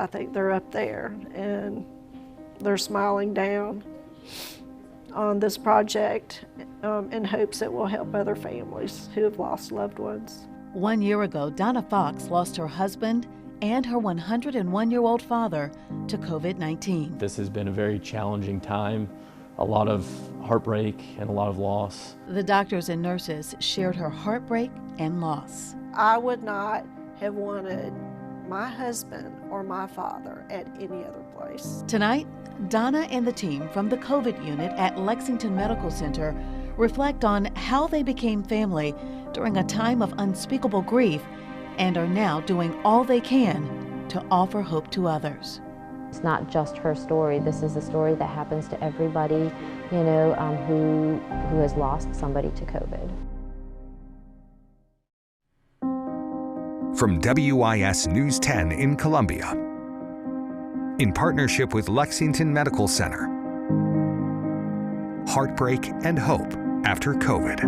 I think they're up there and they're smiling down on this project in hopes it will help other families who have lost loved ones. 1 year ago, Donna Fox lost her husband and her 101-year-old father to COVID-19. This has been a very challenging time, a lot of heartbreak and a lot of loss. The doctors and nurses shared her heartbreak and loss. I would not have wanted my husband or my father at any other place. Tonight, Donna and the team from the COVID unit at Lexington Medical Center reflect on how they became family during a time of unspeakable grief and are now doing all they can to offer hope to others. It's not just her story. This is a story that happens to everybody, you know, who has lost somebody to COVID. From WIS News 10 in Columbia, in partnership with Lexington Medical Center, Heartbreak and Hope after COVID.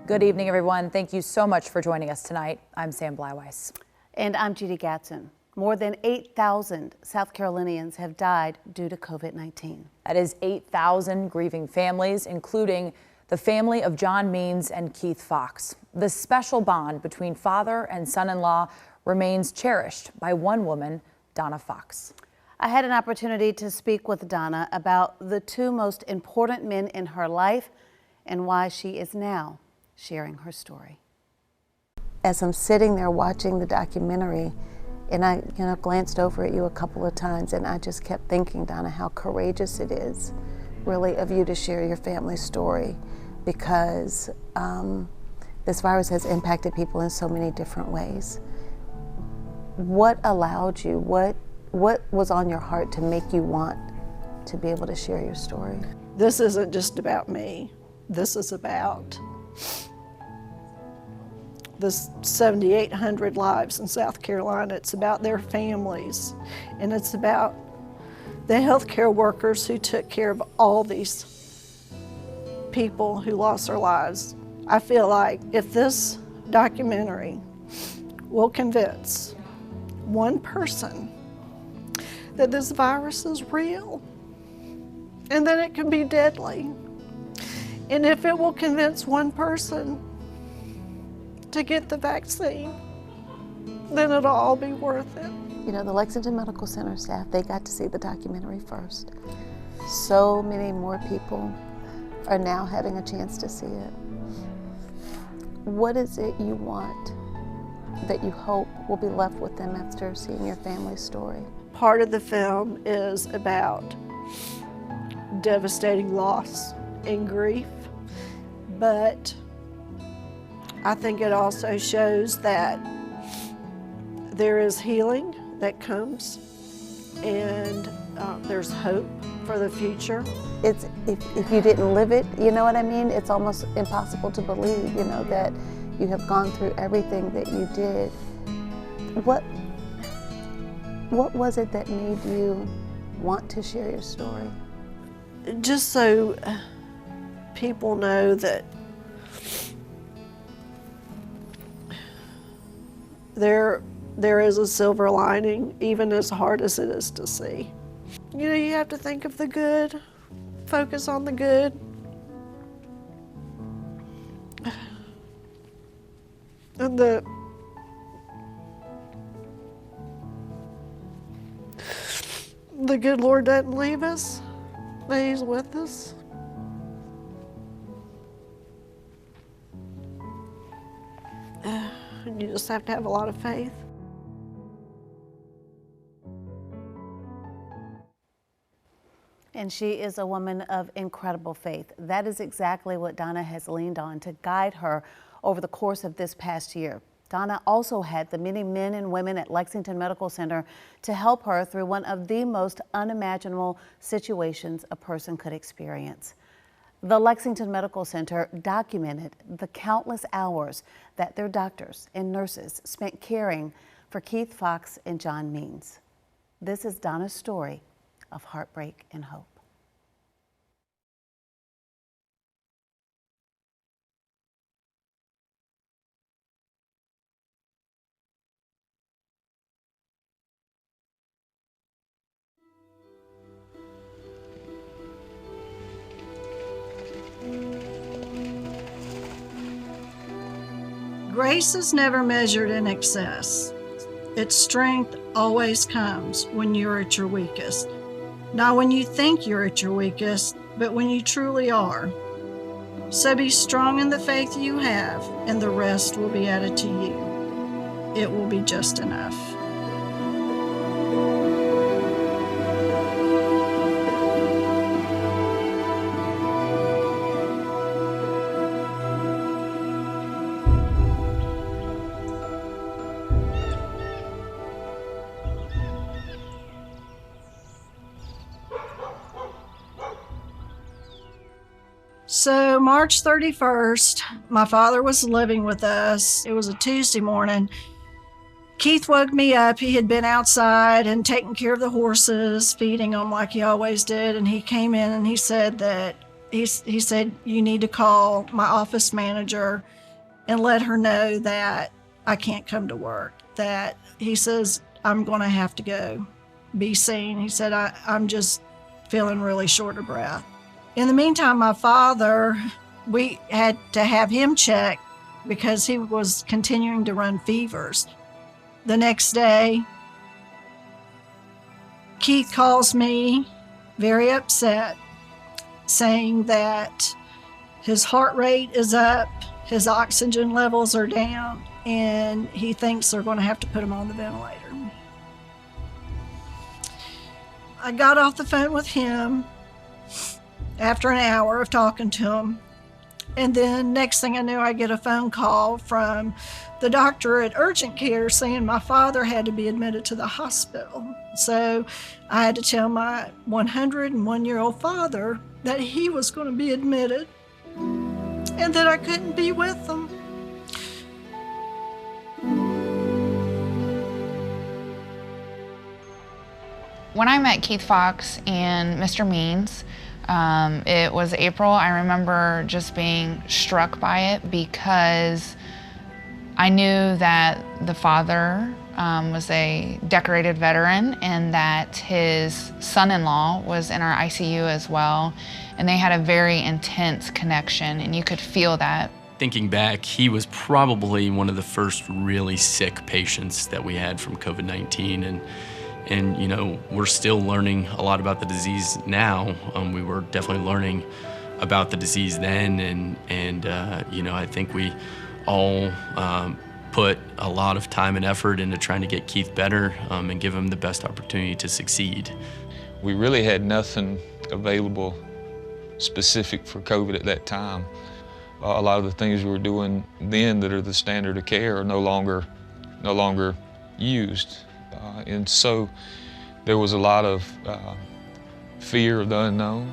Good evening, everyone. Thank you so much for joining us tonight. I'm Sam Blyweiss. And I'm Judy Gatson. More than 8,000 South Carolinians have died due to COVID-19. That is 8,000 grieving families, including the family of John Means and Keith Fox. The special bond between father and son-in-law remains cherished by one woman, Donna Fox. I had an opportunity to speak with Donna about the two most important men in her life and why she is now sharing her story. As I'm sitting there watching the documentary, and I glanced over at you a couple of times, and I just kept thinking, Donna, how courageous it is really of you to share your family's story, because this virus has impacted people in so many different ways. What allowed you, what was on your heart to make you want to be able to share your story? This isn't just about me. This is about the 7,800 lives in South Carolina. It's about their families, and it's about the healthcare workers who took care of all these people who lost their lives. I feel like if this documentary will convince one person that this virus is real and that it can be deadly, and if it will convince one person to get the vaccine, then it'll all be worth it. You know, the Lexington Medical Center staff, they got to see the documentary first. So many more people are now having a chance to see it. What is it you want that you hope will be left with them after seeing your family's story? Part of the film is about devastating loss and grief, but I think it also shows that there is healing that comes, and there's hope for the future. It's if you didn't live it, you know what I mean? It's almost impossible to believe, you know, that you have gone through everything that you did. What was it that made you want to share your story? Just so people know that there is a silver lining, even as hard as it is to see. You know, you have to think of the good, focus on the good. And the good Lord doesn't leave us, but He's with us. And you just have to have a lot of faith. And she is a woman of incredible faith. That is exactly what Donna has leaned on to guide her over the course of this past year. Donna also had the many men and women at Lexington Medical Center to help her through one of the most unimaginable situations a person could experience. The Lexington Medical Center documented the countless hours that their doctors and nurses spent caring for Keith Fox and John Means. This is Donna's story of heartbreak and hope. Grace is never measured in excess. Its strength always comes when you're at your weakest. Not when you think you're at your weakest, but when you truly are. So be strong in the faith you have, and the rest will be added to you. It will be just enough. So March 31st, my father was living with us. It was a Tuesday morning. Keith woke me up. He had been outside and taking care of the horses, feeding them like he always did. And he came in and he said that, he said, you need to call my office manager and let her know that I can't come to work. That he says, I'm going to have to go be seen. He said, I'm just feeling really short of breath. In the meantime, my father, we had to have him checked because he was continuing to run fevers. The next day, Keith calls me very upset, saying that his heart rate is up, his oxygen levels are down, and he thinks they're going to have to put him on the ventilator. I got off the phone with him after an hour of talking to him. And then next thing I knew, I get a phone call from the doctor at urgent care saying my father had to be admitted to the hospital. So I had to tell my 101-year-old father that he was going to be admitted and that I couldn't be with him. When I met Keith Fox and Mr. Means, it was April. I remember just being struck by it because I knew that the father was a decorated veteran and that his son-in-law was in our ICU as well, and they had a very intense connection, and you could feel that. Thinking back, he was probably one of the first really sick patients that we had from COVID-19, and you know, we're still learning a lot about the disease now. We were definitely learning about the disease then, and you know, I think we all put a lot of time and effort into trying to get Keith better and give him the best opportunity to succeed. We really had nothing available specific for COVID at that time. A lot of the things we were doing then that are the standard of care are no longer used. And so there was a lot of fear of the unknown.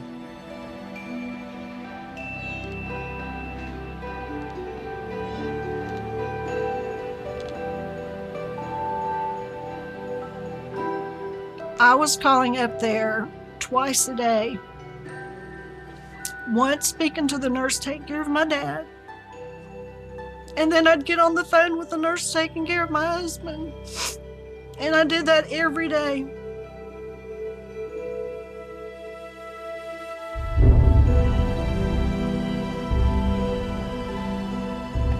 I was calling up there twice a day. Once speaking to the nurse taking care of my dad, and then I'd get on the phone with the nurse taking care of my husband. And I did that every day.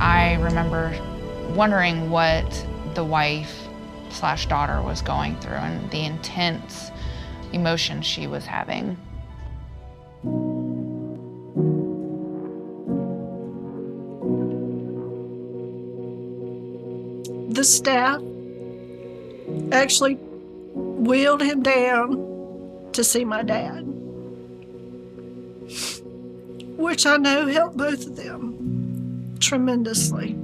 I remember wondering what the wife/daughter was going through and the intense emotion she was having. The staff actually wheeled him down to see my dad, which I know helped both of them tremendously.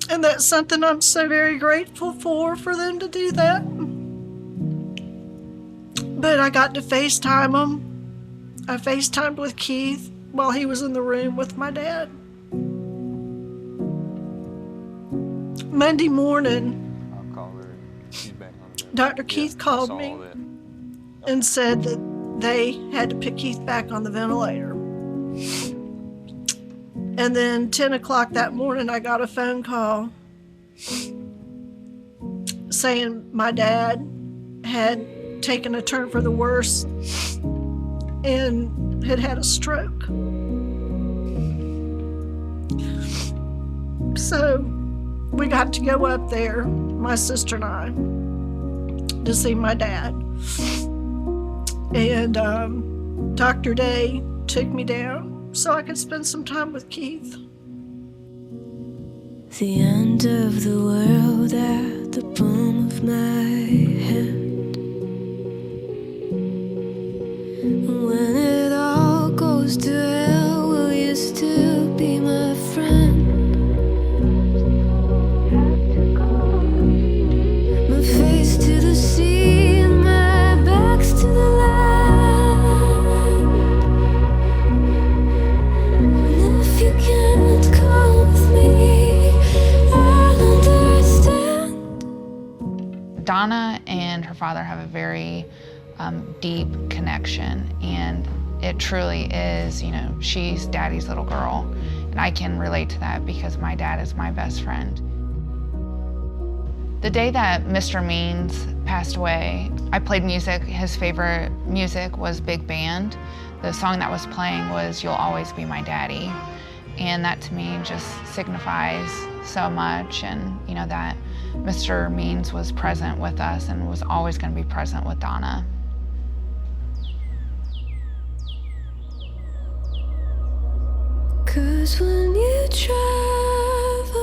And that's something I'm so very grateful for them to do that. But I got to FaceTime him. I FaceTimed with Keith while he was in the room with my dad. Monday morning, Dr. Keith called me and said that they had to put Keith back on the ventilator. And then 10 o'clock that morning, I got a phone call saying my dad had taken a turn for the worse and had had a stroke. So we got to go up there, my sister and I, to see my dad. And Dr. Day took me down so I could spend some time with Keith. The end of the world at the palm of my hand. When it all goes to hell, will you still be my friend? My face to the sea and my back's to the land. And if you can't come with me, I'll understand. Donna and her father have a very deep connection, and it truly is, you know, she's Daddy's little girl, and I can relate to that because my dad is my best friend. The day that Mr. Means passed away, I played music. His favorite music was big band. The song that was playing was You'll Always Be My Daddy, and that to me just signifies so much, and you know that Mr. Means was present with us and was always going to be present with Donna. Cause when you travel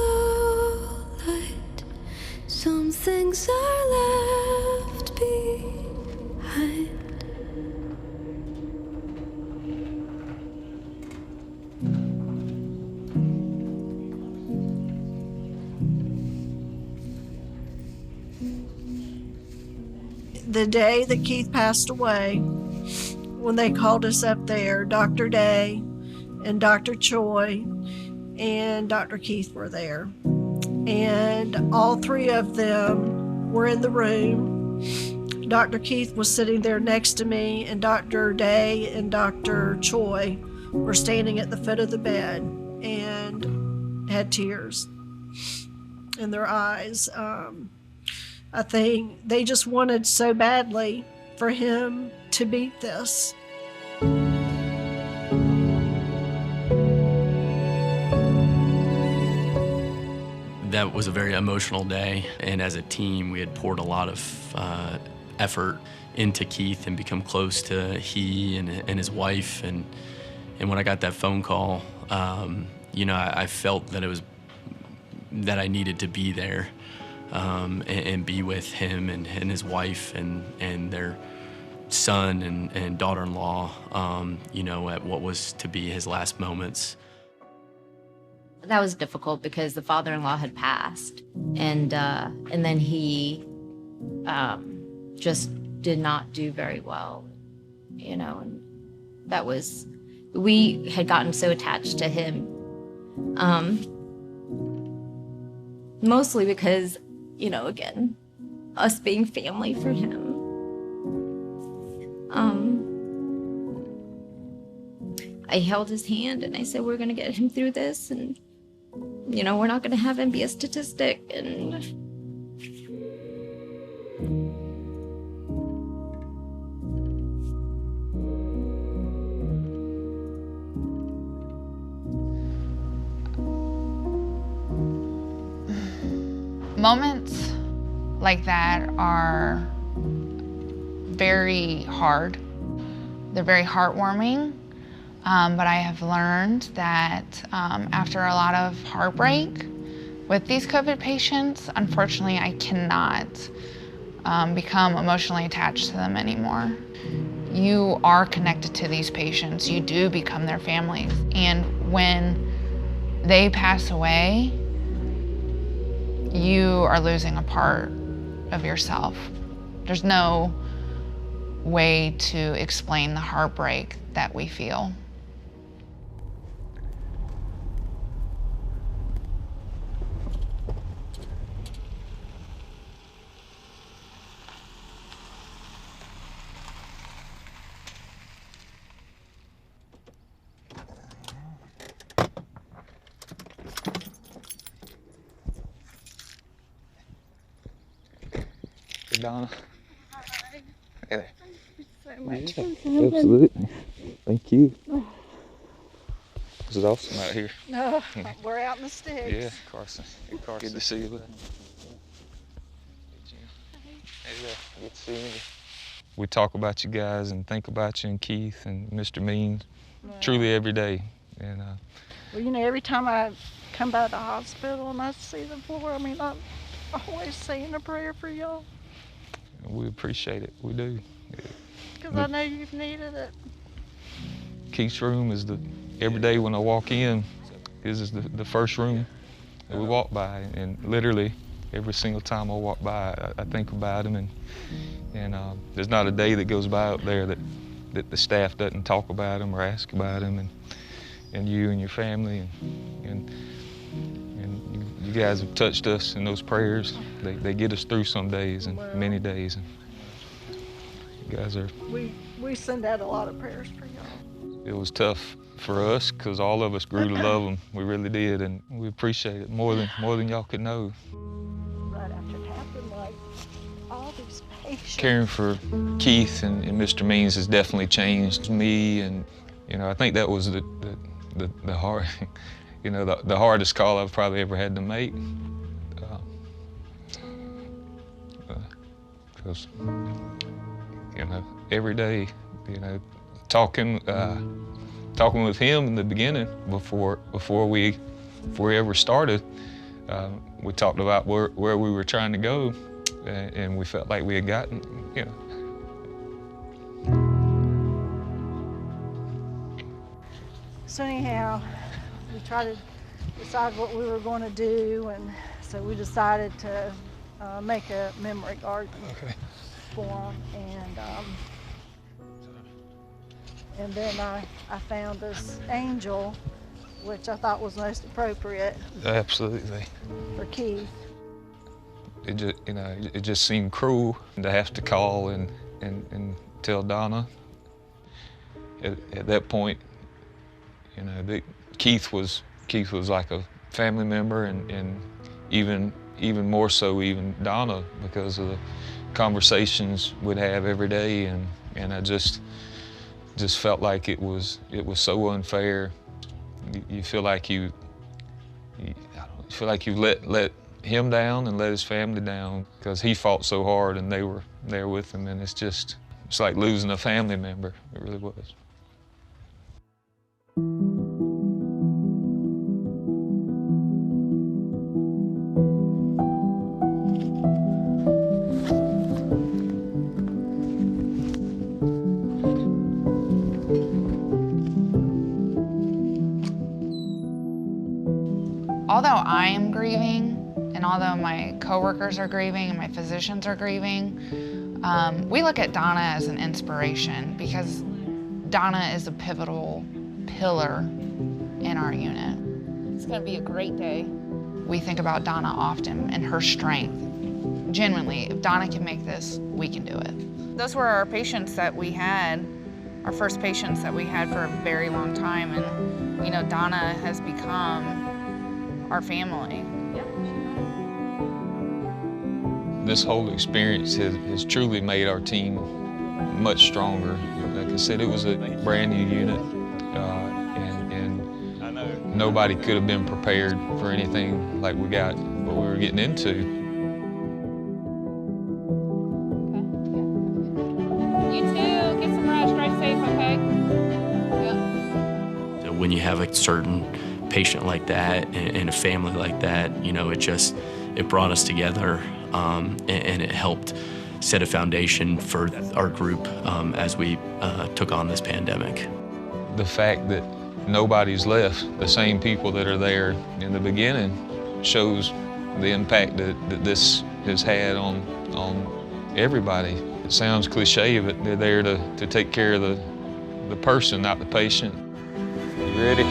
light, some things are left behind. The day that Keith passed away, when they called us up there, Dr. Day and Dr. Choi and Dr. Keith were there. And all three of them were in the room. Dr. Keith was sitting there next to me, and Dr. Day and Dr. Choi were standing at the foot of the bed and had tears in their eyes. I think they just wanted so badly for him to beat this. That was a very emotional day, and as a team, we had poured a lot of effort into Keith and become close to he and his wife. And when I got that phone call, you know, I felt that that I needed to be there. And be with him and his wife and their son and daughter-in-law, you know, at what was to be his last moments. That was difficult because the father-in-law had passed, and then he just did not do very well, you know, and that was, we had gotten so attached to him, mostly because, you know, again, us being family for him. I held his hand and I said, we're gonna get him through this, and, you know, we're not gonna have him be a statistic, and moments like that are very hard. They're very heartwarming, but I have learned that after a lot of heartbreak with these COVID patients, unfortunately, I cannot become emotionally attached to them anymore. You are connected to these patients. You do become their families. And when they pass away, you are losing a part of yourself. There's no way to explain the heartbreak that we feel. Donna. Hi. Hey there. Thank you so much. Yeah, absolutely. Thank you. Was it awesome out here? No, we're out in the sticks. Yeah, Carson. Hey, Carson. Good to see you. Hey, Jim. Hey, good to see you. We talk about you guys and think about you and Keith and Mr. Means truly every day. And well, you know, every time I come by the hospital and I see the floor, I mean, I'm always saying a prayer for y'all. We appreciate it. We do. Because I know you've needed it. Keith's room is every day when I walk in, this is the first room that we walk by, and literally every single time I walk by, I think about him, and there's not a day that goes by up there that the staff doesn't talk about him or ask about him, and you and your family, and you guys have touched us in those prayers. They get us through some days and many days. And you guys are. We send out a lot of prayers for y'all. It was tough for us because all of us grew to love them. We really did, and we appreciate it more than y'all could know. Right after it happened, like all these patients. Caring for Keith and Mr. Means has definitely changed me, and you know, I think that was the hard, you know, the hardest call I've probably ever had to make. Because you know, every day, you know, talking with him in the beginning before we ever started, we talked about where we were trying to go, and we felt like we had gotten, you know. So anyhow, we tried to decide what we were going to do, and so we decided to make a memory garden for him, and then I found this angel, which I thought was most appropriate. Absolutely. For Keith. It just, you know, it just seemed cruel to have to call and tell Donna. At that point, you know, Keith was like a family member, and even more so even Donna, because of the conversations we'd have every day, and I just felt like it was so unfair. You feel like you let him down and let his family down, because he fought so hard and they were there with him, and it's like losing a family member. It really was. Although I am grieving, and although my coworkers are grieving and my physicians are grieving, we look at Donna as an inspiration, because Donna is a pivotal pillar in our unit. It's gonna be a great day. We think about Donna often and her strength. Genuinely, if Donna can make this, we can do it. Those were our patients that we had, our first patients that we had for a very long time, and you know, Donna has become our family. This whole experience has truly made our team much stronger. Like I said, it was a brand new unit, and nobody could have been prepared for anything like what we were getting into. You too, get some rest, drive safe, okay? Yep. When you have a certain patient like that and a family like that, you know, it brought us together, and it helped set a foundation for our group as we took on this pandemic. The fact that nobody's left, the same people that are there in the beginning, shows the impact that this has had on everybody. It sounds cliche, but they're there to take care of the person, not the patient. You ready?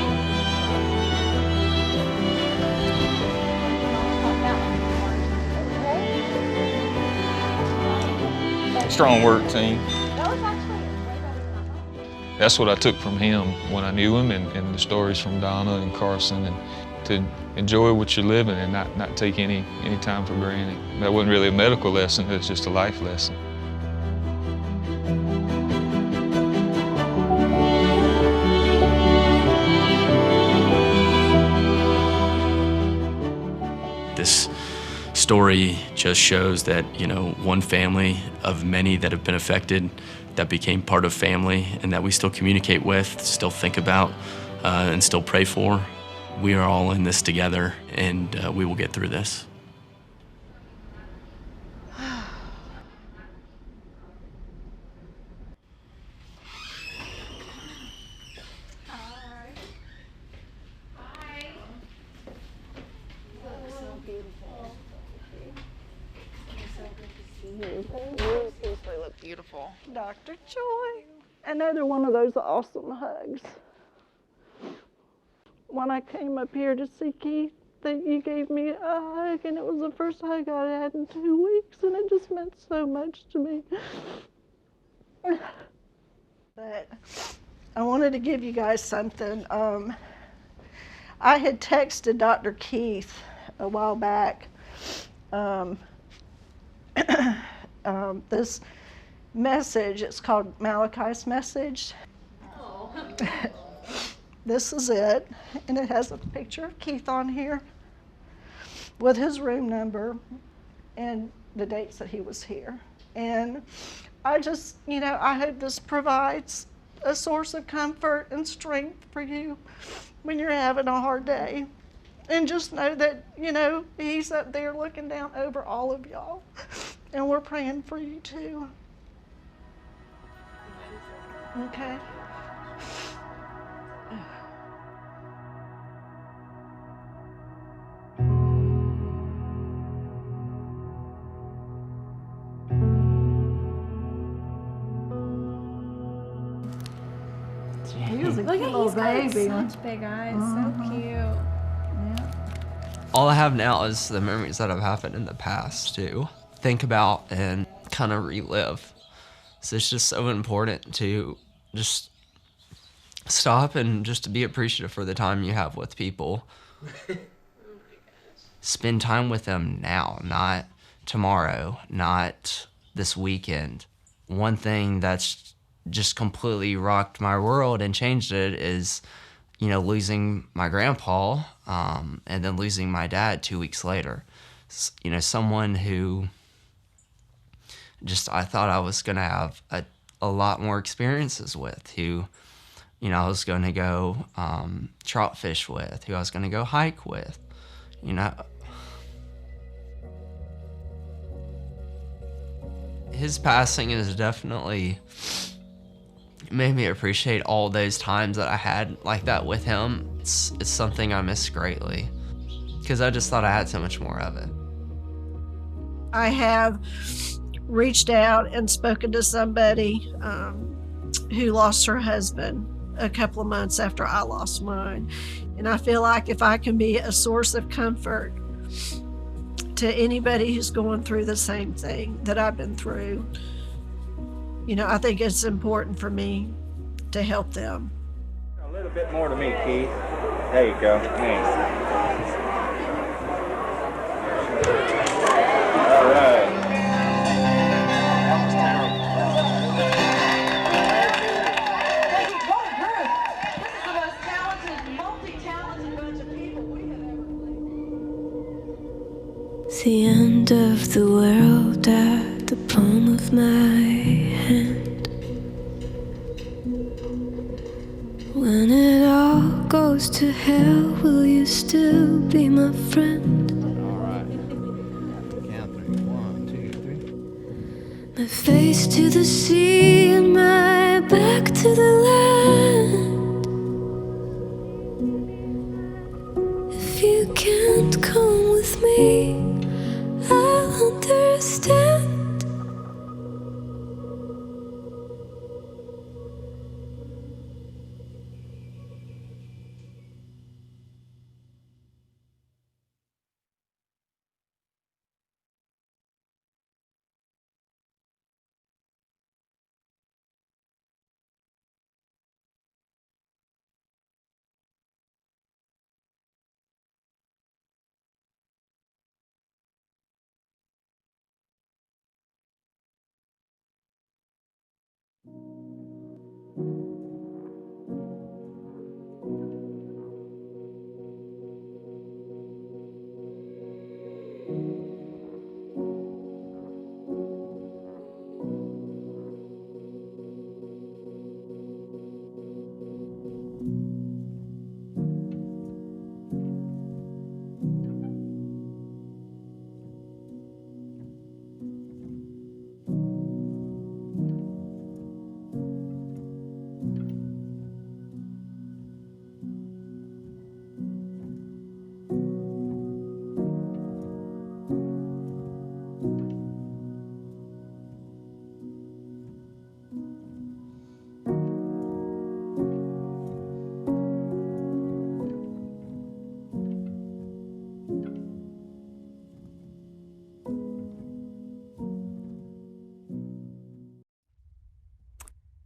Strong work, team. That's what I took from him when I knew him, and the stories from Donna and Carson, and to enjoy what you're living and not take any time for granted. That wasn't really a medical lesson, it was just a life lesson. this story just shows that, you know, one family of many that have been affected, that became part of family, and that we still communicate with, still think about, and still pray for. We are all in this together, and we will get through this. They look beautiful. Dr. Joy. Another one of those awesome hugs. When I came up here to see Keith, that you gave me a hug, and it was the first hug I had in 2 weeks, and it just meant so much to me. But I wanted to give you guys something. I had texted Dr. Keith a while back this message. It's called Malachi's message. Oh. This is it, and it has a picture of Keith on here with his room number and the dates that he was here. And I just, you know, I hope this provides a source of comfort and strength for you when you're having a hard day. And just know that, you know, he's up there looking down over all of y'all, and we're praying for you too. Okay? He was a cute little baby. Such big eyes, so cute. Yeah. All I have now is the memories that have happened in the past to think about and kind of relive. So it's just so important to just stop and just to be appreciative for the time you have with people. Spend time with them now, not tomorrow, not this weekend. One thing that's just completely rocked my world and changed it is, you know, losing my grandpa and then losing my dad 2 weeks later. You know, someone who just I thought I was going to have a lot more experiences with, who, you know, I was going to go trout fish with, who I was going to go hike with, you know. His passing has definitely made me appreciate all those times that I had like that with him. It's something I miss greatly because I just thought I had so much more of it. I have reached out and spoken to somebody who lost her husband a couple of months after I lost mine. And I feel like if I can be a source of comfort to anybody who's going through the same thing that I've been through, you know, I think it's important for me to help them. A little bit more to me, Keith. There you go. Thanks. All right. It's the end of the world at the palm of my hand. When it all goes to hell, will you still be my friend? Alright. Count three. 1, 2, 3. My face to the sea and my back to the land. If you can't come with me, I'll understand.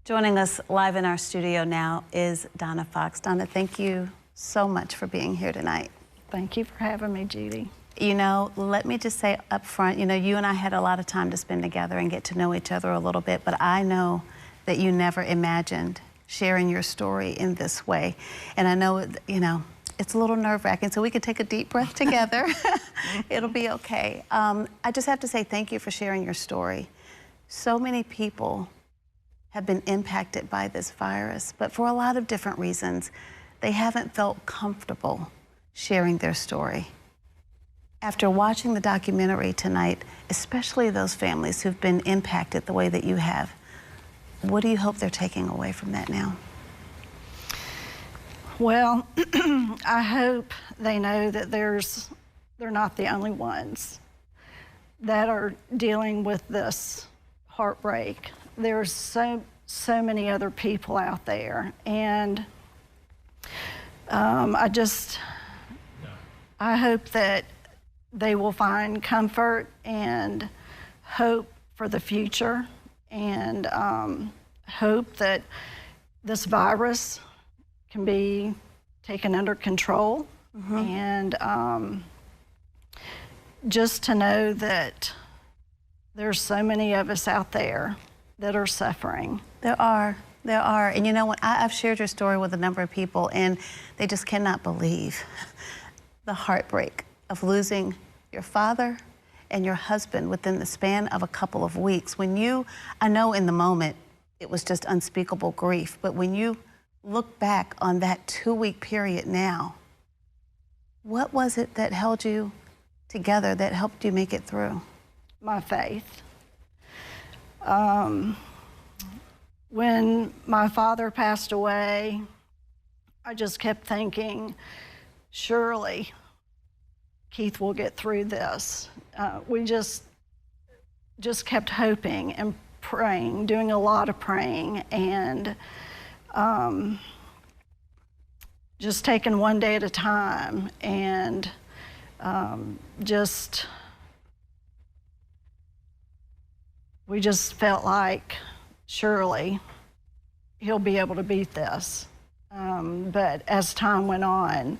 Joining us live in our studio now is Donna Fox. Donna, thank you so much for being here tonight. Thank you for having me, Judy. You know, let me just say up front, you know, you and I had a lot of time to spend together and get to know each other a little bit, but I know that you never imagined sharing your story in this way. And I know, you know, it's a little nerve-wracking, so we can take a deep breath together. It'll be okay. I just have to say thank you for sharing your story. So many people have been impacted by this virus, but for a lot of different reasons, they haven't felt comfortable sharing their story. After watching the documentary tonight, especially those families who've been impacted the way that you have, what do you hope they're taking away from that now? Well, I hope they know that they're not the only ones that are dealing with this heartbreak. There's so many other people out there, and I hope that they will find comfort and hope for the future, and hope that this virus can be taken under control, and just to know that there's so many of us out there that are suffering. There are. And you know what? I've shared your story with a number of people, and they just cannot believe the heartbreak of losing your father and your husband within the span of a couple of weeks. When you, I know in the moment, it was just unspeakable grief, but when you look back on that 2-week period now, what was it that held you together, that helped you make it through? My faith. When my father passed away, I just kept thinking, surely Keith will get through this. We just kept hoping and praying, doing a lot of praying, and just taking one day at a time, and we just felt like surely he'll be able to beat this. But as time went on,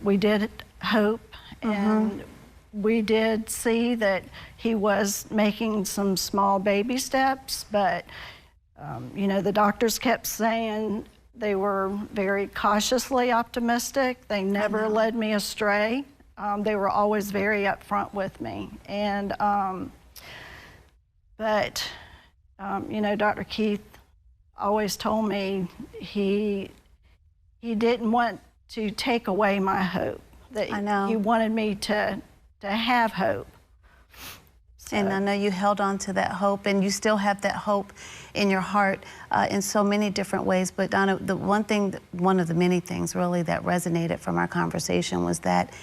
we did hope, and we did see that he was making some small baby steps, but you know, the doctors kept saying they were very cautiously optimistic. They never led me astray. They were always very upfront with me. And but you know, Dr. Keith always told me he didn't want to take away my hope. That he wanted me to have hope. So. And I know you held on to that hope, and you still have that hope in your heart in so many different ways. But Donna, one of the many things really that resonated from our conversation was that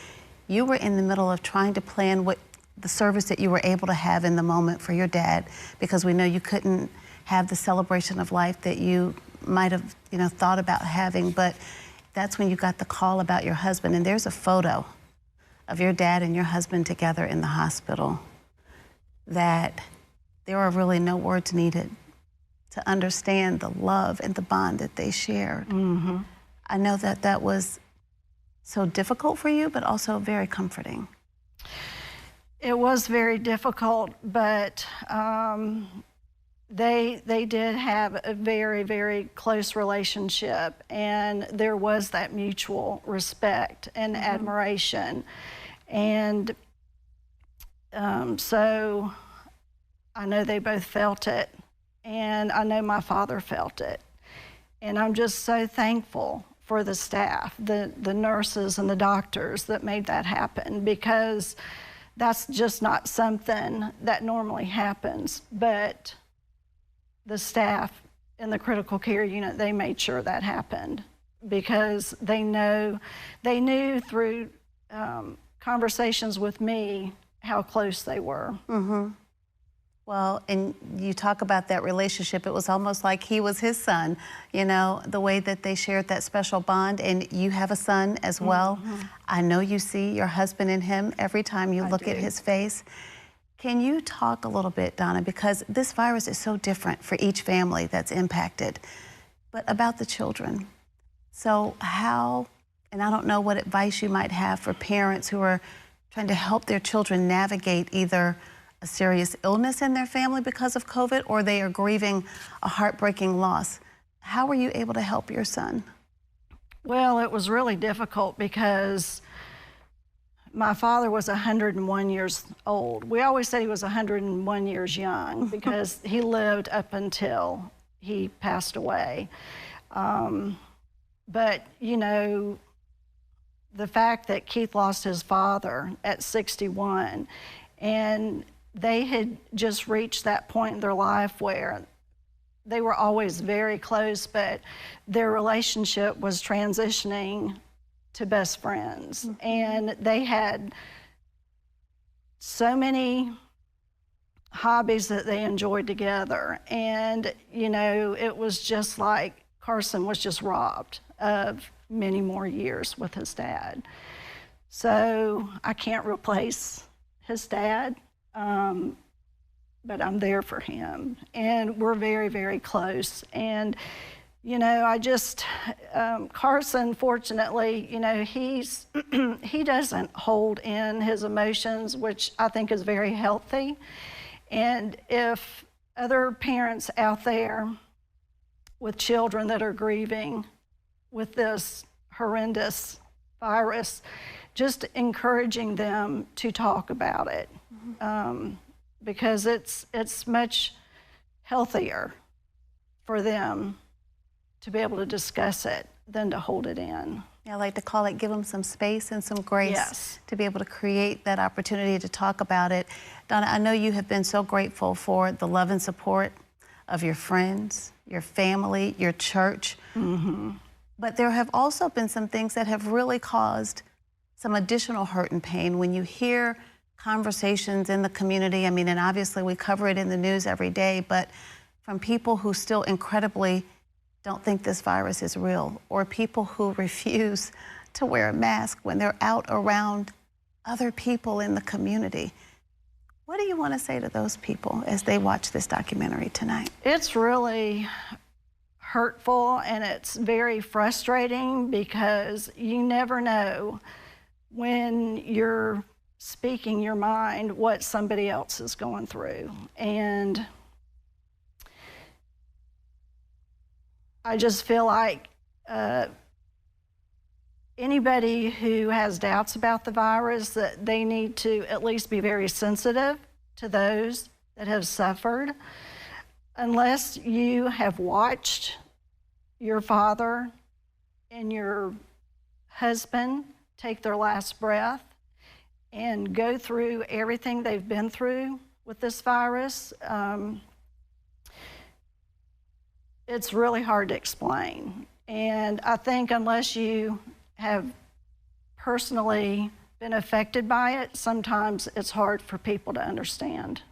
you were in the middle of trying to plan what the service that you were able to have in the moment for your dad, because we know you couldn't have the celebration of life that you might have, you know, thought about having. But that's when you got the call about your husband, and there's a photo of your dad and your husband together in the hospital that there are really no words needed to understand the love and the bond that they shared. I know that that was so difficult for you, but also very comforting. It was very difficult, but they did have a very, very close relationship, and there was that mutual respect and admiration. And so I know they both felt it, and I know my father felt it. And I'm just so thankful for the staff, the nurses and the doctors that made that happen, because that's just not something that normally happens. But the staff in the critical care unit, they made sure that happened, because they knew through conversations with me how close they were. Well, and you talk about that relationship. It was almost like he was his son, you know, the way that they shared that special bond. And you have a son as well. I know you see your husband in him every time you look at his face. Can you talk a little bit, Donna, because this virus is so different for each family that's impacted, but about the children. So how, and I don't know what advice you might have for parents who are trying to help their children navigate either a serious illness in their family because of COVID or they are grieving a heartbreaking loss. How were you able to help your son? Well, it was really difficult because my father was 101 years old. We always said he was 101 years young because he lived up until he passed away. But, you know, the fact that Keith lost his father at 61, and they had just reached that point in their life where they were always very close, but their relationship was transitioning to best friends. And they had so many hobbies that they enjoyed together. And, you know, it was just like Carson was just robbed of many more years with his dad. So I can't replace his dad, but I'm there for him. And we're very, very close. And, you know, I just, Carson, fortunately, you know, he doesn't hold in his emotions, which I think is very healthy. And if other parents out there with children that are grieving with this horrendous virus, just encouraging them to talk about it, because it's much healthier for them to be able to discuss it than to hold it in. Yeah, I like to call it, give them some space and some grace. Yes. To be able to create that opportunity to talk about it. Donna, I know you have been so grateful for the love and support of your friends, your family, your church. But there have also been some things that have really caused some additional hurt and pain when you hear conversations in the community. I mean, and obviously we cover it in the news every day, but from people who still incredibly don't think this virus is real, or people who refuse to wear a mask when they're out around other people in the community. What do you want to say to those people as they watch this documentary tonight? It's really hurtful and it's very frustrating because you never know when you're speaking your mind what somebody else is going through. And I just feel like anybody who has doubts about the virus, that they need to at least be very sensitive to those that have suffered. Unless you have watched your father and your husband take their last breath and go through everything they've been through with this virus, it's really hard to explain. And I think unless you have personally been affected by it, sometimes it's hard for people to understand.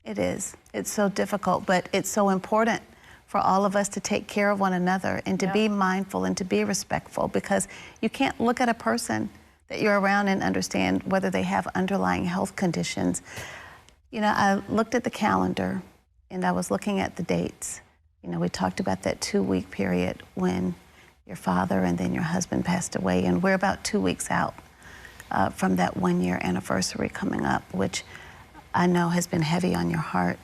It is. It's so difficult, but it's so important for all of us to take care of one another and to be mindful and to be respectful, because you can't look at a person that you're around and understand whether they have underlying health conditions. You know, I looked at the calendar and I was looking at the dates. You know, we talked about that 2-week period when your father and then your husband passed away, and we're about 2 weeks out from that 1-year anniversary coming up, which I know has been heavy on your heart.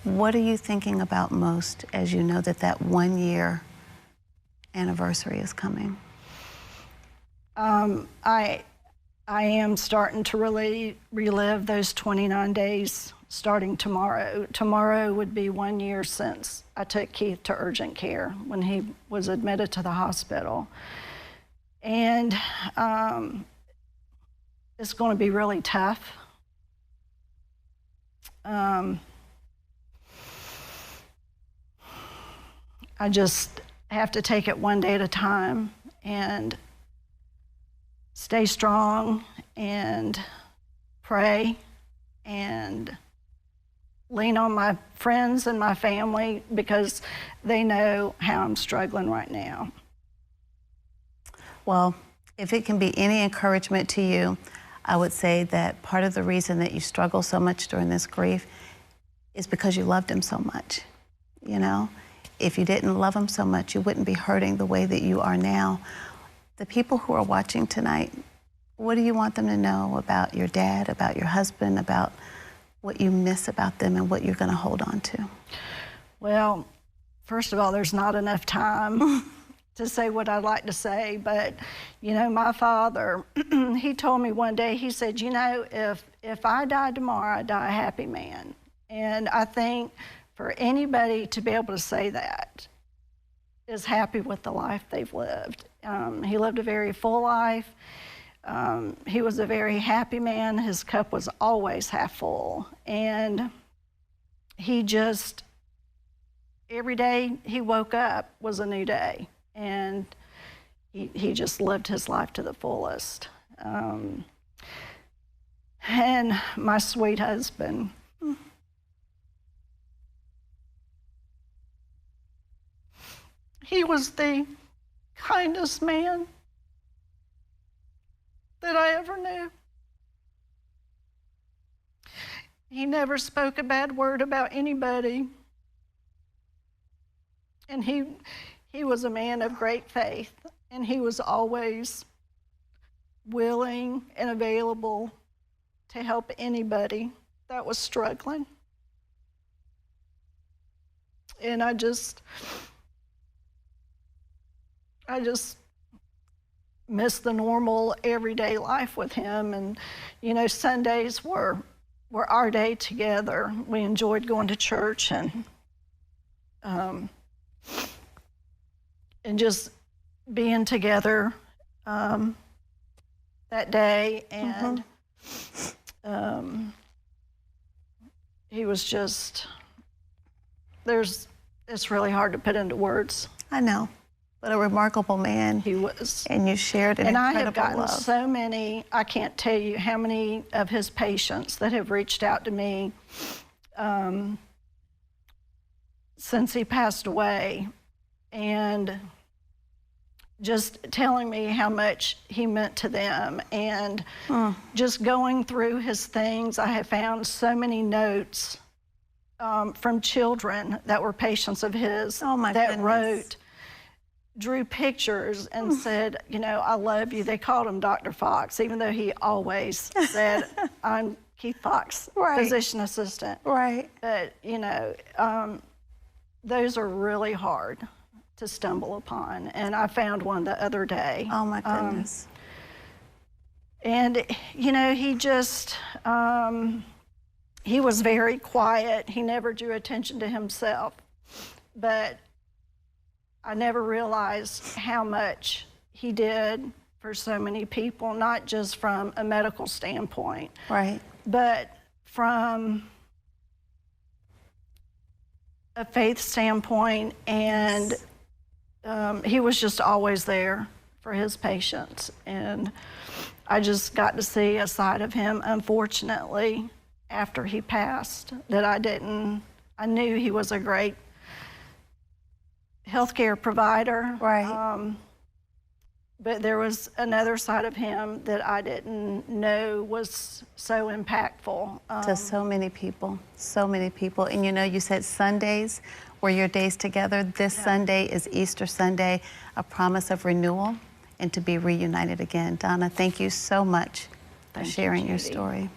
What are you thinking about most as you know that that 1-year anniversary is coming? I am starting to really relive those 29 days starting tomorrow. Tomorrow would be 1 year since I took Keith to urgent care when he was admitted to the hospital. And it's going to be really tough. I just have to take it one day at a time and stay strong and pray and lean on my friends and my family because they know how I'm struggling right now. Well, if it can be any encouragement to you, I would say that part of the reason that you struggle so much during this grief is because you loved him so much, you know? If you didn't love him so much, you wouldn't be hurting the way that you are now. The people who are watching tonight, what do you want them to know about your dad, about your husband, about what you miss about them and what you're going to hold on to? Well, first of all, there's not enough time to say what I'd like to say, but, you know, my father, he told me one day, he said, you know, if I die tomorrow, I die a happy man. And I think for anybody to be able to say that is happy with the life they've lived. He lived a very full life. He was a very happy man. His cup was always half full. And he just, every day he woke up was a new day. And he just lived his life to the fullest. And my sweet husband, he was the kindest man that I ever knew. He never spoke a bad word about anybody. And he was a man of great faith, and he was always willing and available to help anybody that was struggling. And I just miss the normal everyday life with him. And, you know, Sundays were our day together. We enjoyed going to church and just being together that day. And he was just, it's really hard to put into words. I know. But a remarkable man. He was. And you shared an incredible love. And I have gotten so many, I can't tell you how many of his patients that have reached out to me since he passed away, and just telling me how much he meant to them. And just going through his things, I have found so many notes from children that were patients of his that drew pictures and said, you know, I love you. They called him Dr. Fox, even though he always said, I'm Keith Fox, physician assistant. Right. But, you know, those are really hard to stumble upon. And I found one the other day. Oh, my goodness. And, you know, he just, he was very quiet. He never drew attention to himself. But I never realized how much he did for so many people, not just from a medical standpoint, but from a faith standpoint. And he was just always there for his patients. And I just got to see a side of him, unfortunately, after he passed, that I knew he was a great healthcare provider. But there was another side of him that I didn't know was so impactful. To so many people, so many people. And you know, you said Sundays were your days together. This Sunday is Easter Sunday, a promise of renewal and to be reunited again. Donna, thank you so much for sharing your story.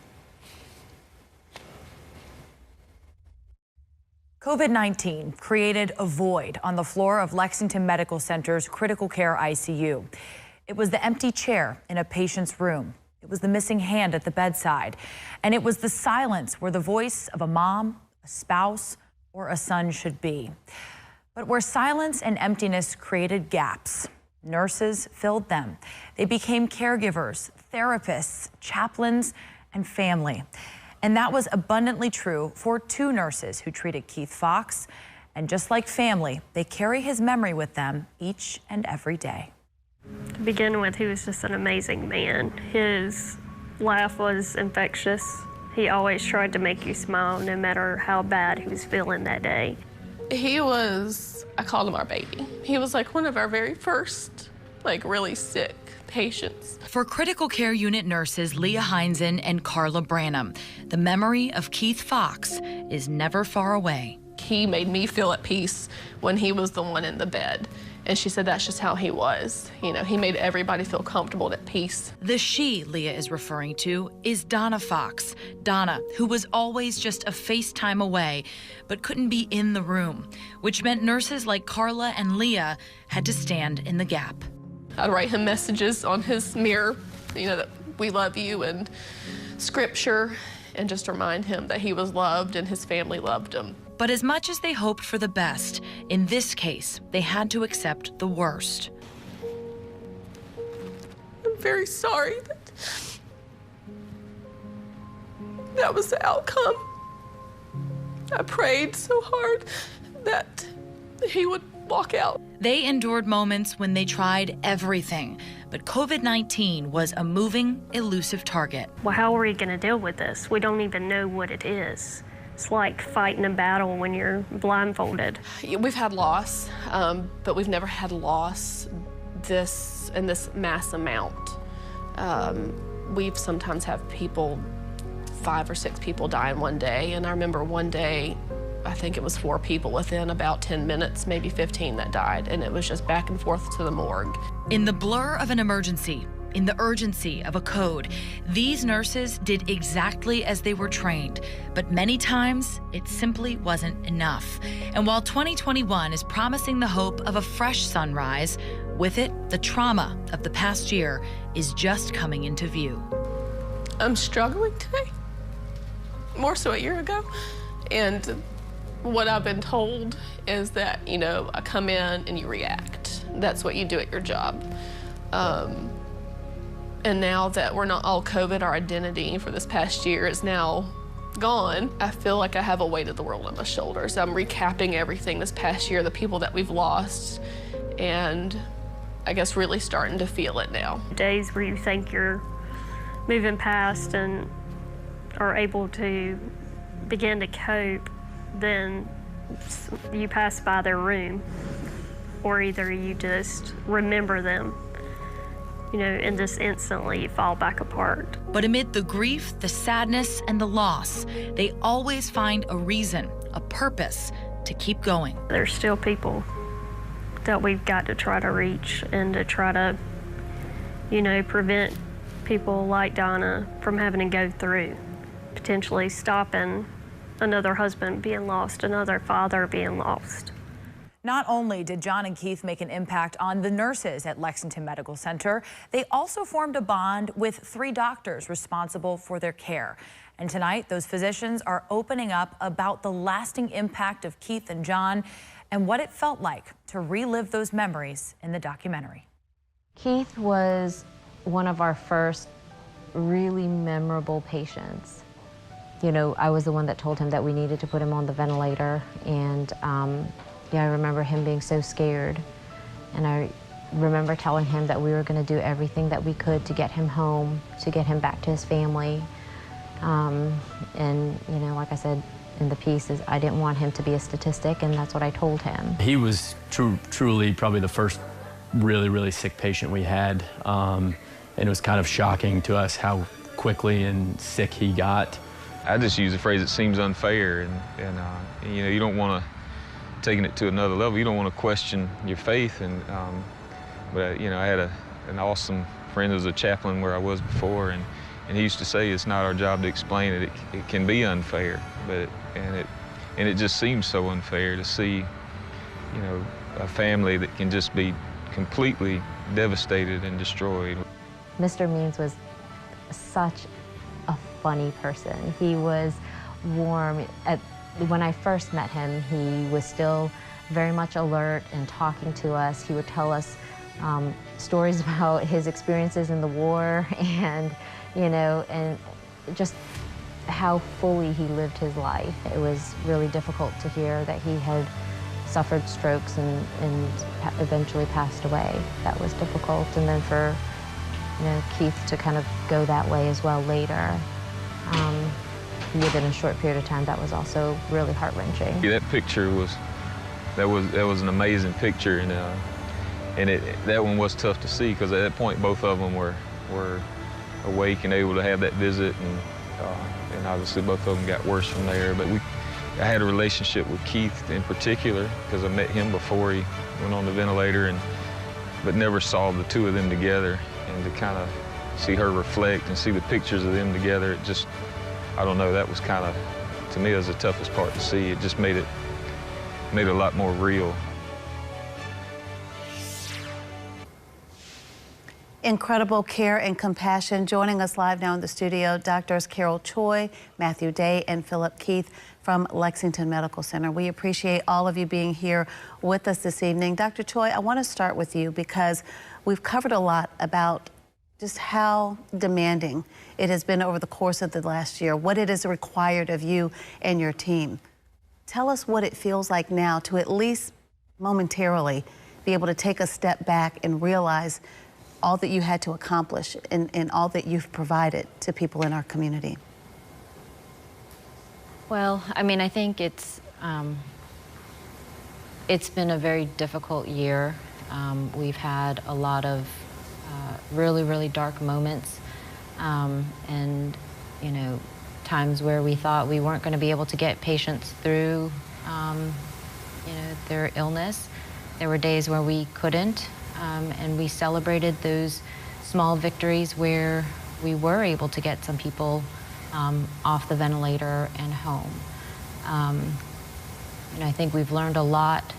COVID-19 created a void on the floor of Lexington Medical Center's critical care ICU. It was the empty chair in a patient's room. It was the missing hand at the bedside. And it was the silence where the voice of a mom, a spouse, or a son should be. But where silence and emptiness created gaps, nurses filled them. They became caregivers, therapists, chaplains, and family. And that was abundantly true for two nurses who treated Keith Fox. And just like family, they carry his memory with them each and every day. To begin with, he was just an amazing man. His laugh was infectious. He always tried to make you smile no matter how bad he was feeling that day. He was, I called him our baby. He was like one of our very first, like really sick patients. For critical care unit nurses Leah Heinzen and Carla Branham, the memory of Keith Fox is never far away. He made me feel at peace when he was the one in the bed. And she said that's just how he was. You know, he made everybody feel comfortable and at peace. The she Leah is referring to is Donna Fox. Donna, who was always just a FaceTime away, but couldn't be in the room, which meant nurses like Carla and Leah had to stand in the gap. I'd write him messages on his mirror, you know, that we love you and scripture, and just remind him that he was loved and his family loved him. But as much as they hoped for the best, in this case, they had to accept the worst. I'm very sorry that was the outcome. I prayed so hard that he would walk out. They endured moments when they tried everything, but COVID-19 was a moving, elusive target. Well, how are we going to deal with this? We don't even know what it is. It's like fighting a battle when you're blindfolded. We've had loss, but we've never had loss in this mass amount. We've sometimes have people, 5 or 6 people die in one day, and I remember one day, I think it was 4 people within about 10 minutes, maybe 15 that died, and it was just back and forth to the morgue. In the blur of an emergency, in the urgency of a code, these nurses did exactly as they were trained, but many times it simply wasn't enough. And while 2021 is promising the hope of a fresh sunrise, with it, the trauma of the past year is just coming into view. I'm struggling today, more so a year ago, and what I've been told is that, you know, I come in and you react. That's what you do at your job. And now that we're not all COVID, our identity for this past year is now gone. I feel like I have a weight of the world on my shoulders. I'm recapping everything this past year, the people that we've lost, and I guess really starting to feel it now. Days where you think you're moving past and are able to begin to cope, then you pass by their room, or either you just remember them, you know, and just instantly fall back apart. But amid the grief, the sadness, and the loss, they always find a reason, a purpose to keep going. There's still people that we've got to try to reach and to try to, you know, prevent people like Donna from having to go through, potentially stopping another husband being lost, another father being lost. Not only did John and Keith make an impact on the nurses at Lexington Medical Center, they also formed a bond with 3 doctors responsible for their care. And tonight, those physicians are opening up about the lasting impact of Keith and John and what it felt like to relive those memories in the documentary. Keith was one of our first really memorable patients. You know, I was the one that told him that we needed to put him on the ventilator, and yeah, I remember him being so scared, and I remember telling him that we were going to do everything that we could to get him home, to get him back to his family. And, you know, like I said in the piece, is I didn't want him to be a statistic, and that's what I told him. He was truly probably the first really, really sick patient we had, and it was kind of shocking to us how quickly and sick he got. I just use the phrase, it seems unfair, and you know, you don't want to taking it to another level. You don't want to question your faith, but you know, I had an awesome friend who was a chaplain where I was before, and he used to say it's not our job to explain it. It can be unfair, and it just seems so unfair to see, you know, a family that can just be completely devastated and destroyed. Mr. Means was such a funny person. He was warm. When I first met him, he was still very much alert and talking to us. He would tell us stories about his experiences in the war, and, you know, and just how fully he lived his life. It was really difficult to hear that he had suffered strokes and eventually passed away. That was difficult. And then for, you know, Keith to kind of go that way as well later, within a short period of time, that was also really heart-wrenching. That picture was an amazing picture, and that one was tough to see because at that point both of them were awake and able to have that visit, and obviously both of them got worse from there. But I had a relationship with Keith in particular because I met him before he went on the ventilator, but never saw the two of them together, and to kind of see her reflect and see the pictures of them together, it just, I don't know, that was kind of, to me, that was the toughest part to see. It just made it a lot more real. Incredible care and compassion. Joining us live now in the studio, Doctors Carol Choi, Matthew Day, and Philip Keith from Lexington Medical Center. We appreciate all of you being here with us this evening. Dr. Choi, I want to start with you because we've covered a lot about just how demanding it has been over the course of the last year, what it is required of you and your team. Tell us what it feels like now to at least momentarily be able to take a step back and realize all that you had to accomplish and all that you've provided to people in our community. Well, I mean, I think it's been a very difficult year. We've had a lot of really, really dark moments, and you know, times where we thought we weren't going to be able to get patients through, you know, their illness. There were days where we couldn't, and we celebrated those small victories where we were able to get some people off the ventilator and home. You know, I think we've learned a lot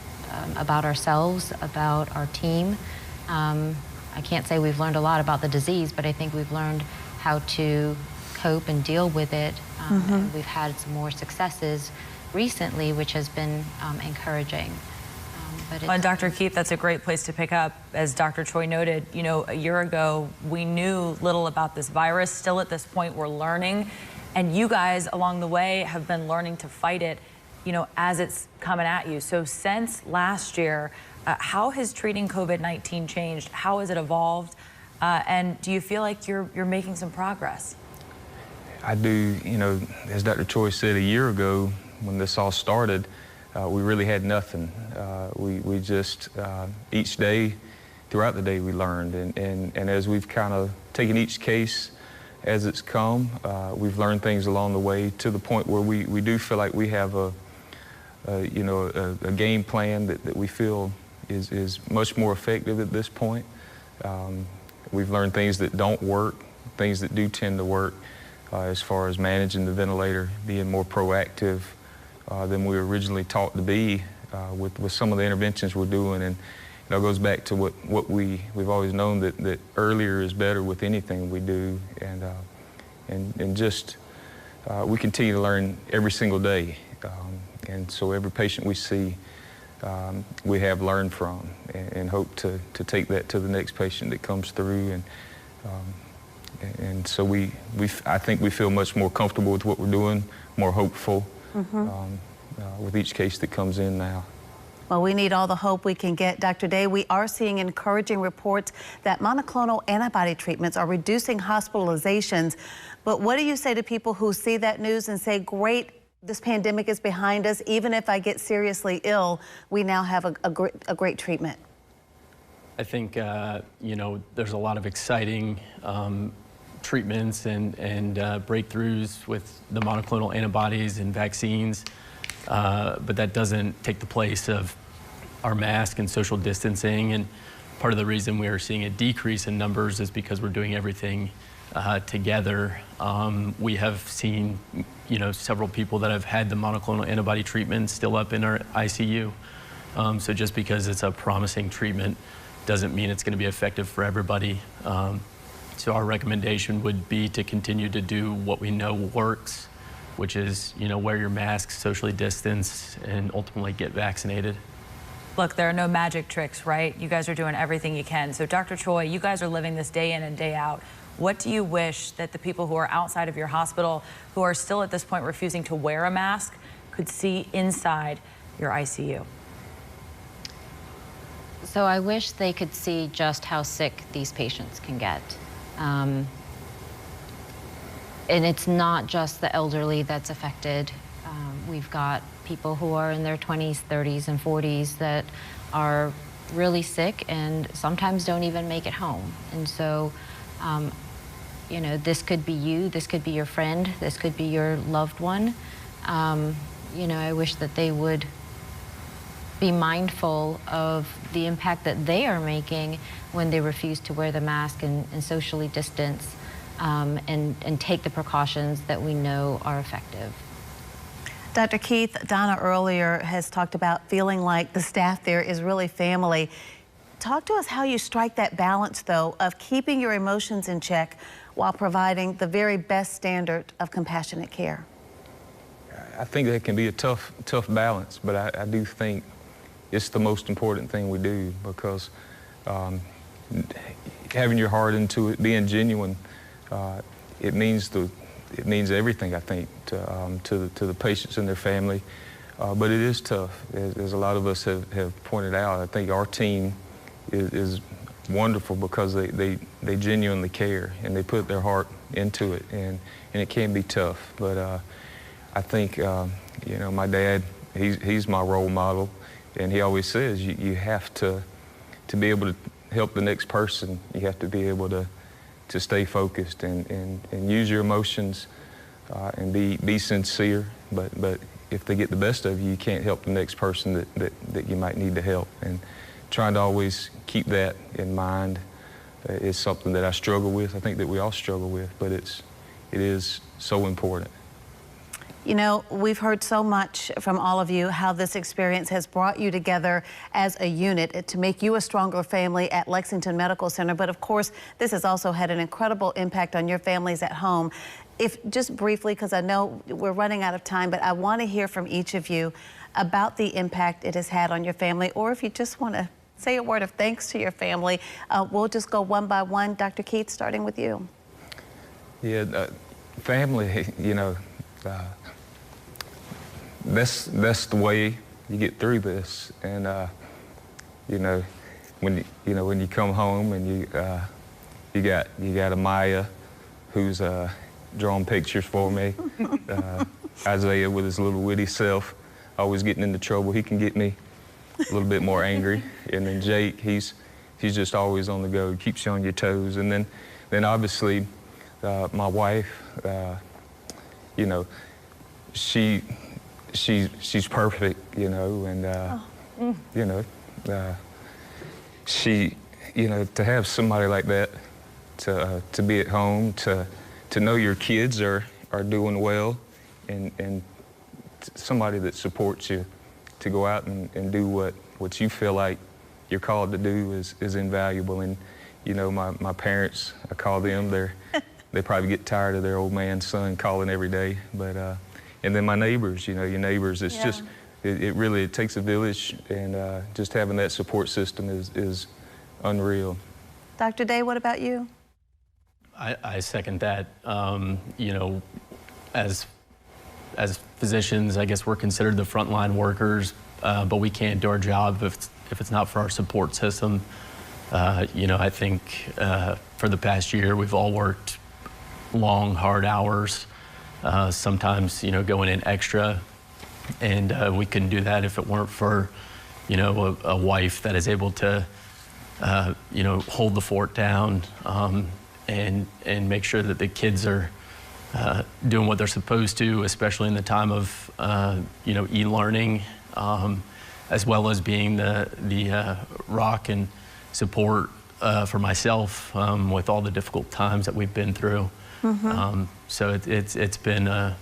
about ourselves, about our team. I can't say we've learned a lot about the disease, but I think we've learned how to cope and deal with it. And we've had some more successes recently, which has been encouraging. Well, Dr. Keith, that's a great place to pick up. As Dr. Choi noted, you know, a year ago, we knew little about this virus. Still at this point, we're learning. And you guys along the way have been learning to fight it, you know, as it's coming at you. So since last year, how has treating COVID-19 changed? How has it evolved? And do you feel like you're making some progress? I do. You know, as Dr. Choi said a year ago, when this all started, we really had nothing. We just, each day, throughout the day, we learned. And as we've kind of taken each case as it's come, we've learned things along the way to the point where we do feel like we have a game plan that we feel is much more effective at this point. We've learned things that don't work, things that do tend to work, as far as managing the ventilator, being more proactive than we were originally taught to be with some of the interventions we're doing. And it goes back to what we've always known, that earlier is better with anything we do. And just we continue to learn every single day. And so every patient we see, we have learned from, and hope to take that to the next patient that comes through. And so I think we feel much more comfortable with what we're doing, more hopeful with each case that comes in now. Well, we need all the hope we can get. Dr. Day, we are seeing encouraging reports that monoclonal antibody treatments are reducing hospitalizations. But what do you say to people who see that news and say, great, this pandemic is behind us. Even if I get seriously ill, we now have a great treatment? I think, you know, there's a lot of exciting treatments and breakthroughs with the monoclonal antibodies and vaccines, but that doesn't take the place of our mask and social distancing. And part of the reason we are seeing a decrease in numbers is because we're doing everything together. We have seen, you know, several people that have had the monoclonal antibody treatment still up in our ICU. So just because it's a promising treatment doesn't mean it's going to be effective for everybody. So our recommendation would be to continue to do what we know works, which is, you know, wear your mask, socially distance, and ultimately get vaccinated. Look, there are no magic tricks, right? You guys are doing everything you can. So Dr. Choi, you guys are living this day in and day out. What do you wish that the people who are outside of your hospital, who are still at this point refusing to wear a mask, could see inside your ICU? So I wish they could see just how sick these patients can get. And it's not just the elderly that's affected. We've got people who are in their 20s, 30s, and 40s that are really sick and sometimes don't even make it home. And so, you know, this could be you, this could be your friend, this could be your loved one. You know, I wish that they would be mindful of the impact that they are making when they refuse to wear the mask and socially distance, and take the precautions that we know are effective. Dr. Keith, Donna earlier has talked about feeling like the staff there is really family. Talk to us how you strike that balance, though, of keeping your emotions in check while providing the very best standard of compassionate care. I think that can be a tough balance, but I do think it's the most important thing we do, because having your heart into it, being genuine, it means everything, I think, to the patients and their family. But it is tough, as a lot of us have pointed out. I think our team is wonderful because they genuinely care and they put their heart into it, and it can be tough. But I think, you know, my dad, he's my role model, and he always says you have to be able to help the next person. You have to be able to stay focused and use your emotions and be sincere. But if they get the best of you, you can't help the next person that you might need to help. And trying to always keep that in mind is something that I struggle with. I think that we all struggle with, but it is so important. You know, we've heard so much from all of you how this experience has brought you together as a unit to make you a stronger family at Lexington Medical Center. But of course, this has also had an incredible impact on your families at home. If just briefly, because I know we're running out of time, but I want to hear from each of you about the impact it has had on your family, or if you just want to say a word of thanks to your family. We'll just go one by one. Dr. Keith, starting with you. Yeah, family, you know, that's the way you get through this. And you know, when you come home and you got Amaya, who's drawing pictures for me. Isaiah with his little witty self, always getting into trouble. He can get me a little bit more angry. And then Jake, he's just always on the go, keeps you on your toes. And then obviously my wife, you know, she's perfect, you know, and you know, you know, to have somebody like that, to be at home, to know your kids are doing well, and somebody that supports you, to go out and do what you feel like you're called to do is invaluable. And you know, my parents, I call them, they probably get tired of their old man son calling every day, but and then my neighbors, you know, your neighbors, it's just, it really takes a village, and just having that support system is unreal. Dr. Day, what about you? I second that. You know, as physicians, I guess we're considered the frontline workers, but we can't do our job if it's not for our support system. You know, I think for the past year, we've all worked long, hard hours, sometimes, you know, going in extra, and we couldn't do that if it weren't for, you know, a wife that is able to, you know, hold the fort down, and make sure that the kids are doing what they're supposed to, especially in the time of, you know, e-learning, as well as being the rock and support for myself with all the difficult times that we've been through. So it's been a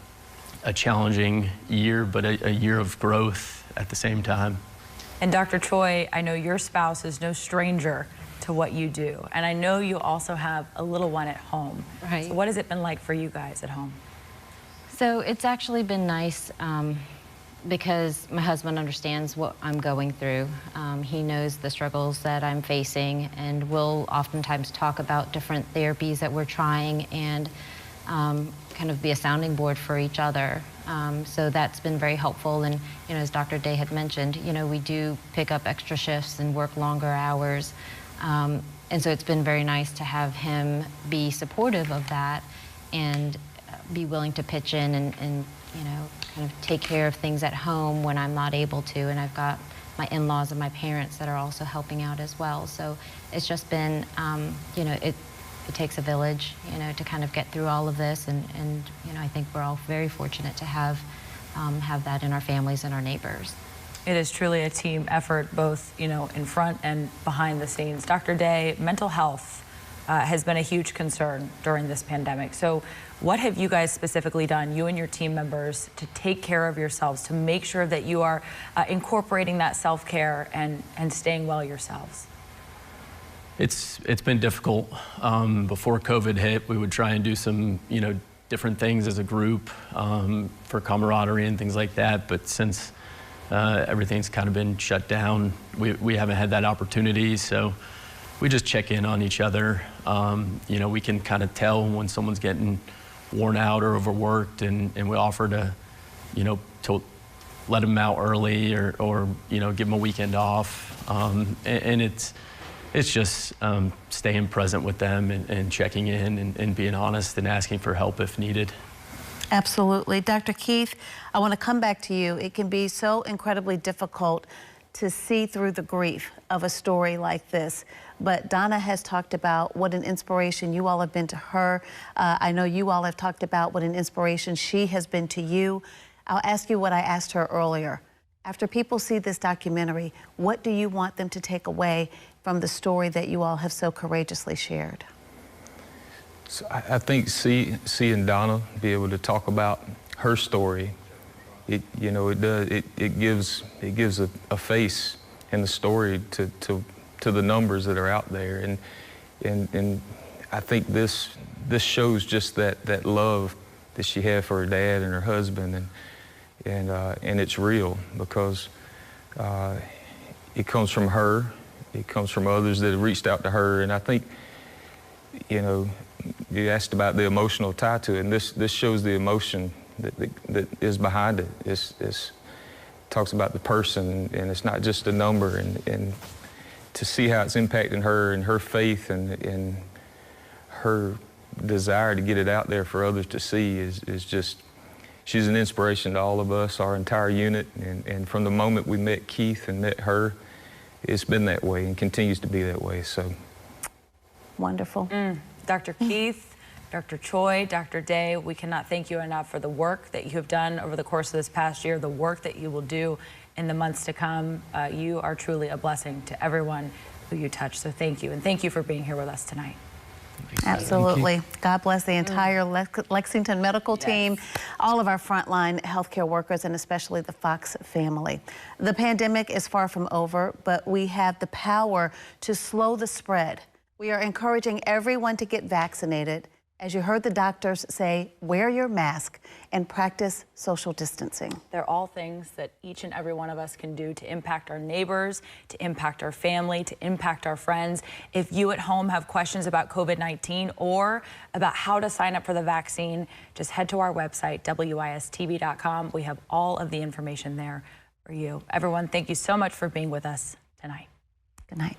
challenging year, but a year of growth at the same time. And Dr. Choi, I know your spouse is no stranger to what you do, and I know you also have a little one at home. Right. So what has it been like for you guys at home? So it's actually been nice because my husband understands what I'm going through. He knows the struggles that I'm facing, and we'll oftentimes talk about different therapies that we're trying, and kind of be a sounding board for each other. So that's been very helpful. And you know, as Dr. Day had mentioned, you know, we do pick up extra shifts and work longer hours. And so it's been very nice to have him be supportive of that and be willing to pitch in and you know, kind of take care of things at home when I'm not able to. And I've got my in-laws and my parents that are also helping out as well. So it's just been, you know, it takes a village, you know, to kind of get through all of this, and you know, I think we're all very fortunate to have that in our families and our neighbors. It is truly a team effort, both, you know, in front and behind the scenes. Dr. Day, mental health has been a huge concern during this pandemic. So what have you guys specifically done, you and your team members, to take care of yourselves, to make sure that you are incorporating that self-care and staying well yourselves? It's been difficult. Before COVID hit, we would try and do some, you know, different things as a group for camaraderie and things like that. But since everything's kind of been shut down, we haven't had that opportunity. So we just check in on each other. You know, we can kind of tell when someone's getting worn out or overworked, and we offer to, you know, to let them out early or you know, give them a weekend off. And it's just staying present with them and checking in and being honest and asking for help if needed. Absolutely. Dr. Keith, I want to come back to you. It can be so incredibly difficult to see through the grief of a story like this. But Donna has talked about what an inspiration you all have been to her. I know you all have talked about what an inspiration she has been to you. I'll ask you what I asked her earlier. After people see this documentary, what do you want them to take away from the story that you all have so courageously shared? So I think seeing Donna be able to talk about her story, it gives a face in the story to the numbers that are out there, and I think this shows just that love that she had for her dad and her husband, and it's real because it comes from her. It comes from others that have reached out to her, and I think, you know, you asked about the emotional tie to it, and this shows the emotion that is behind it. It talks about the person, and it's not just a number, and to see how it's impacting her and her faith and her desire to get it out there for others to see is just, she's an inspiration to all of us, our entire unit, and from the moment we met Keith and met her, it's been that way and continues to be that way. So wonderful. Dr. Keith, Dr. Choi, Dr. Day, we cannot thank you enough for the work that you have done over the course of this past year, the work that you will do in the months to come. You are truly a blessing to everyone who you touch. So thank you, and thank you for being here with us tonight. Absolutely. God bless the entire Lexington medical team, all of our frontline healthcare workers, and especially the Fox family. The pandemic is far from over, but we have the power to slow the spread. We are encouraging everyone to get vaccinated. As you heard the doctors say, wear your mask and practice social distancing. They're all things that each and every one of us can do to impact our neighbors, to impact our family, to impact our friends. If you at home have questions about COVID-19 or about how to sign up for the vaccine, just head to our website, WISTV.com. We have all of the information there for you. Everyone, thank you so much for being with us tonight. Good night.